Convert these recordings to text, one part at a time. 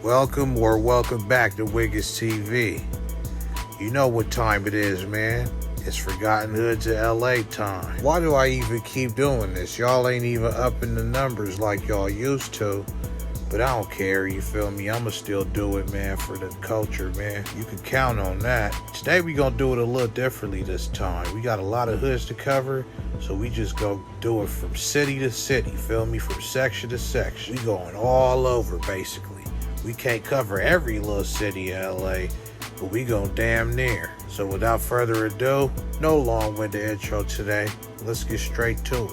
Welcome back to WigginsTV. You know what time it is, man. It's Forgotten Hoods of LA time. Why do I even keep doing this? Y'all ain't even upping the numbers like y'all used to. But I don't care, you feel me? I'ma still do it, man, for the culture, man. You can count on that. Today we gonna do it a little differently this time. We got a lot of hoods to cover, so we just go do it from city to city, feel me? From section to section. We going all over, basically. We can't cover every little city in LA, but we go damn near. So without further ado, no long-winded intro today. Let's get straight to it.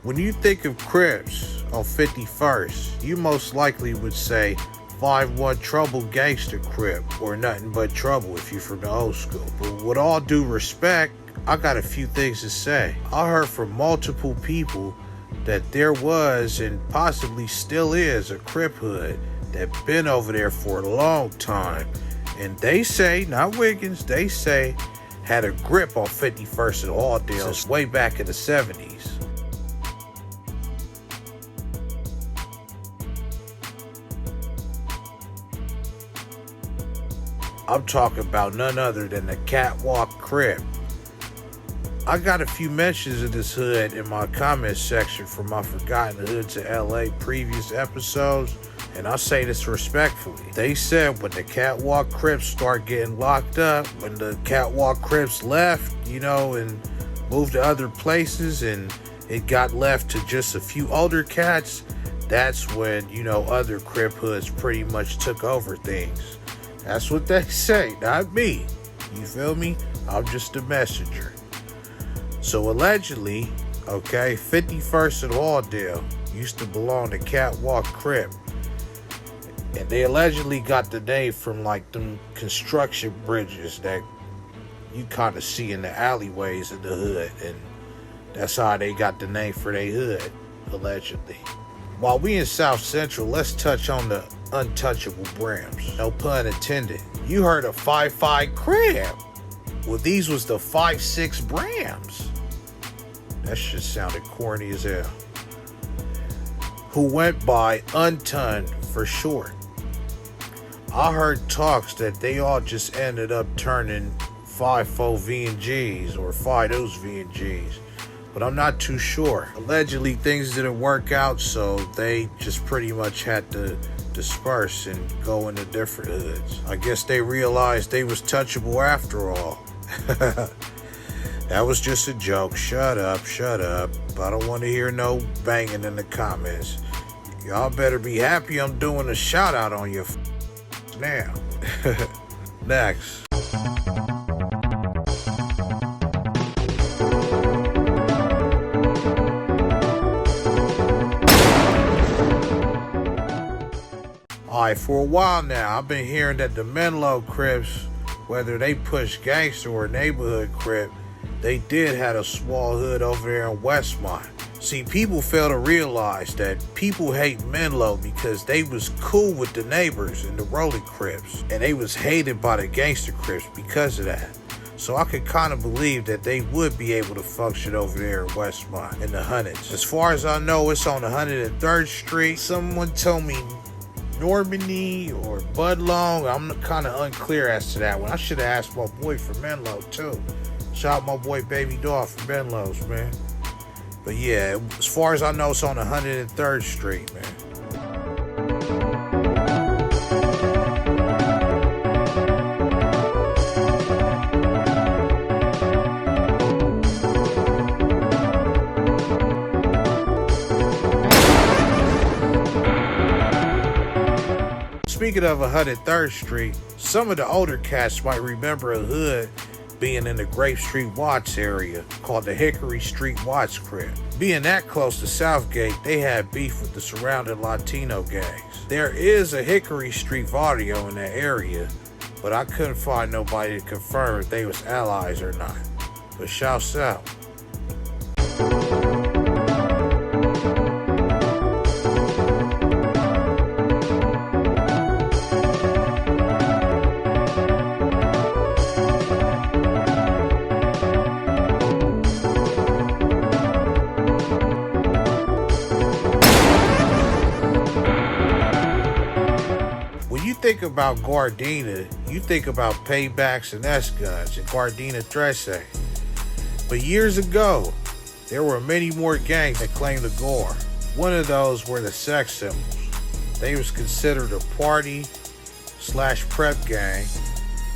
When you think of Crips on 51st, you most likely would say 5'1" Trouble Gangster Crip, or Nothing But Trouble if you're from the old school. But with all due respect, I got a few things to say. I heard from multiple people that there was and possibly still is a Crip hood that been over there for a long time. And they say, not Wiggins, they say had a grip on 51st and Hawthorne since way back in the 70s. I'm talking about none other than the Catwalk Crips. I got a few mentions of this hood in my comments section from my Forgotten Hoods of LA previous episodes, and I say this respectfully. They said when the Catwalk Crips start getting locked up, when the Catwalk Crips left, and moved to other places, and it got left to just a few older cats, that's when, other Crip hoods pretty much took over things. That's what they say, not me. You feel me? I'm just a messenger. So allegedly, 51st and Hawthorne used to belong to Catwalk Crip. And they allegedly got the name from like them construction bridges that you kind of see in the alleyways in the hood. And that's how they got the name for their hood, allegedly. While we in South Central, let's touch on the Untouchable Brands. No pun intended. You heard of 5'5" Crib. Well, these was the 5'6" Brams. That shit sounded corny as hell. Who went by Untun for short. I heard talks that they all just ended up turning 5'4" V&Gs or 5'0" V&Gs. But I'm not too sure. Allegedly, things didn't work out, so they just pretty much had to disperse and go into different hoods. I guess they realized they was touchable after all. That was just a joke. Shut up. I don't want to hear no banging in the comments. Y'all better be happy I'm doing a shout out on you now. Next. Alright, for a while now, I've been hearing that the Menlo Crips, whether they push gangster or neighborhood Crip, they did have a small hood over there in Westmont. See, people fail to realize that people hate Menlo because they was cool with the neighbors and the rolling Crips, and they was hated by the gangster Crips because of that. So I could kind of believe that they would be able to function over there in Westmont in the hundreds. As far as I know, it's on 103rd Street. Someone told me Normandy or Budlong. I'm kind of unclear as to that one. I should have asked my boy from Menlo too. Shout out my boy Baby Dog from Menlo's, man. But yeah, as far as I know, it's on 103rd Street, man. Speaking of 103rd Street, some of the older cats might remember a hood being in the Grape Street Watts area called the Hickory Street Watts Crip. Being that close to Southgate, they had beef with the surrounding Latino gangs. There is a Hickory Street Vaudeville in that area, but I couldn't find nobody to confirm if they was allies or not. But shouts out. think about Gardena, you think about paybacks and S-guns and Gardena dressing. But years ago, there were many more gangs that claimed the gore. One of those were the sex symbols. They was considered a party/prep gang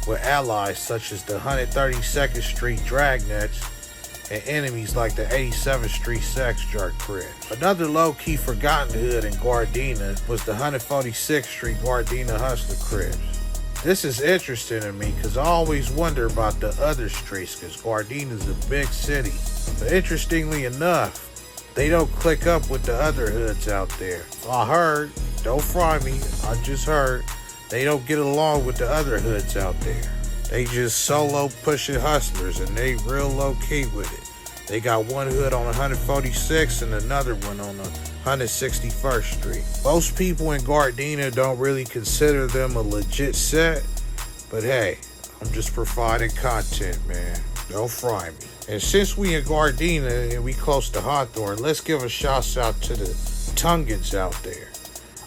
with allies such as the 132nd Street Dragnets and enemies like the 87th Street Sex Jerk Crips. Another low-key forgotten hood in Gardena was the 146th Street Gardena Hustler Crips. This is interesting to me because I always wonder about the other streets because Gardena's a big city. But interestingly enough, they don't click up with the other hoods out there. I heard, don't fry me, I just heard, they don't get along with the other hoods out there. They just solo pushing hustlers and they real low key with it. They got one hood on 146 and another one on 161st Street. Most people in Gardena don't really consider them a legit set, but hey, I'm just providing content, man. Don't fry me. And since we in Gardena and we close to Hawthorne, let's give a shout out to the Tongans out there.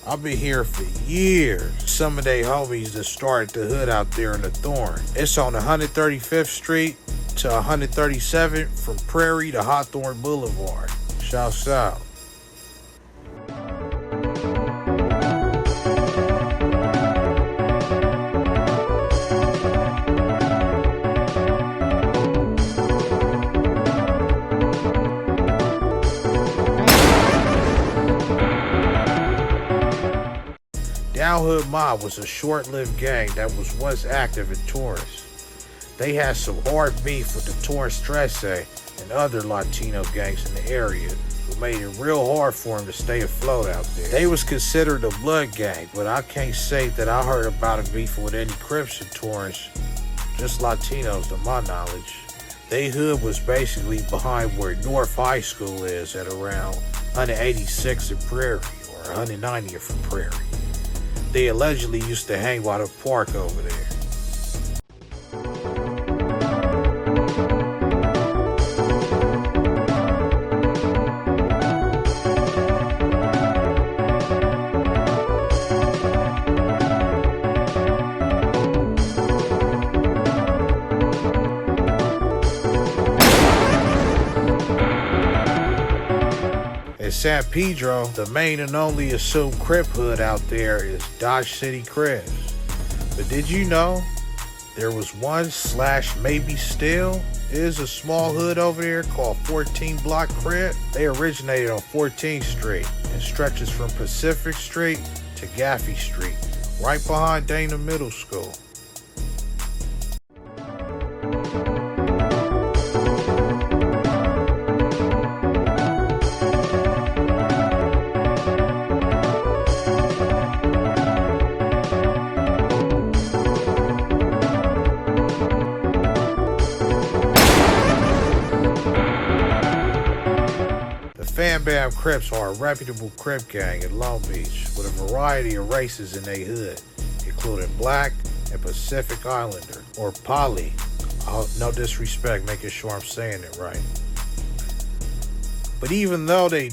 I've been here for years. Some of they homies that started the hood out there in the Thorn. It's on 135th Street to 137th from Prairie to Hawthorne Boulevard. Shouts out. Down Hood Mob was a short-lived gang that was once active in Torrance. They had some hard beef with the Torrance Tresse and other Latino gangs in the area who made it real hard for them to stay afloat out there. They was considered a blood gang, but I can't say that I heard about a beef with any Crips in Torrance, just Latinos to my knowledge. They hood was basically behind where North High School is at around 186th and Prairie or 190th and Prairie. They allegedly used to hang by the park over there. In San Pedro, the main and only assumed Crip hood out there is Dodge City Crips. But did you know there was one/maybe still is a small hood over there called 14 Block Crip? They originated on 14th Street and stretches from Pacific Street to Gaffey Street, right behind Dana Middle School. Fam Bam Crips are a reputable Crip gang in Long Beach with a variety of races in their hood, including Black and Pacific Islander, or Poly. No disrespect, making sure I'm saying it right. But even though they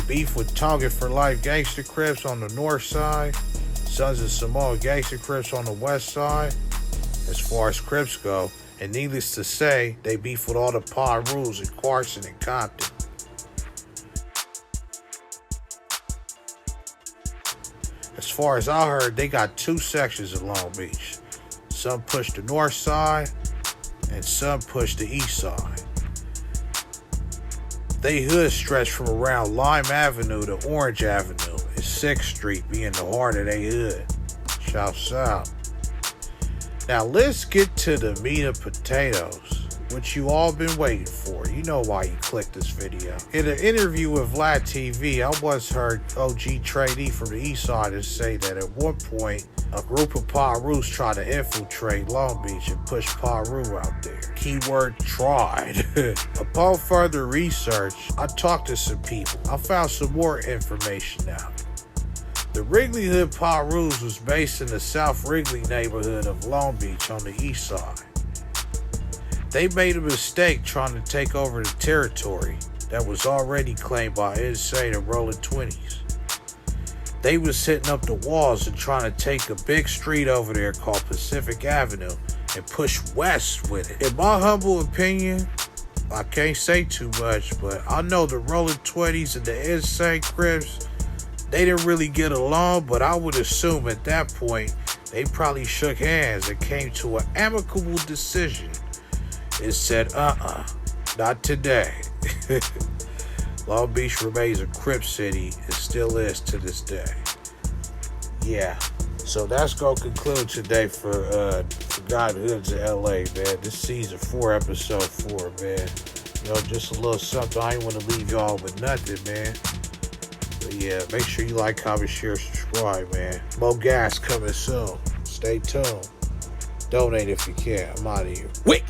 beef with Tongan for Life Gangster Crips on the north side, Sons of Samoa Gangster Crips on the west side, as far as Crips go, and needless to say, they beef with all the Pirus in Carson and Compton. As far as I heard, they got two sections of Long Beach. Some push the north side, and some push the east side. They hood stretch from around Lime Avenue to Orange Avenue, and 6th Street being the heart of they hood. Shouts out. Now let's get to the meat and potatoes, which you all been waiting for. You know why you clicked this video. In an interview with Vlad TV, I once heard OG trainee from the east side say that at one point, a group of Pirus tried to infiltrate Long Beach and push Piru out there. Keyword tried. Upon further research, I talked to some people. I found some more information out. The Wrigley Hood Pirus was based in the South Wrigley neighborhood of Long Beach on the east side. They made a mistake trying to take over the territory that was already claimed by Insane and Rolling 20s. they was hitting up the walls and trying to take a big street over there called Pacific Avenue and push west with it. In my humble opinion, I can't say too much, but I know the Rolling 20s and the Insane Crips, they didn't really get along, but I would assume at that point, they probably shook hands and came to an amicable decision. It said, not today. Long Beach remains a Crip city and still is to this day. Yeah. So that's going to conclude today for Forgotten Hoods in LA, man. This season 4, episode 4, man. You know, just a little something. I ain't want to leave y'all with nothing, man. But yeah, make sure you like, comment, share, subscribe, man. More gas coming soon. Stay tuned. Donate if you can. I'm out of here. Wait!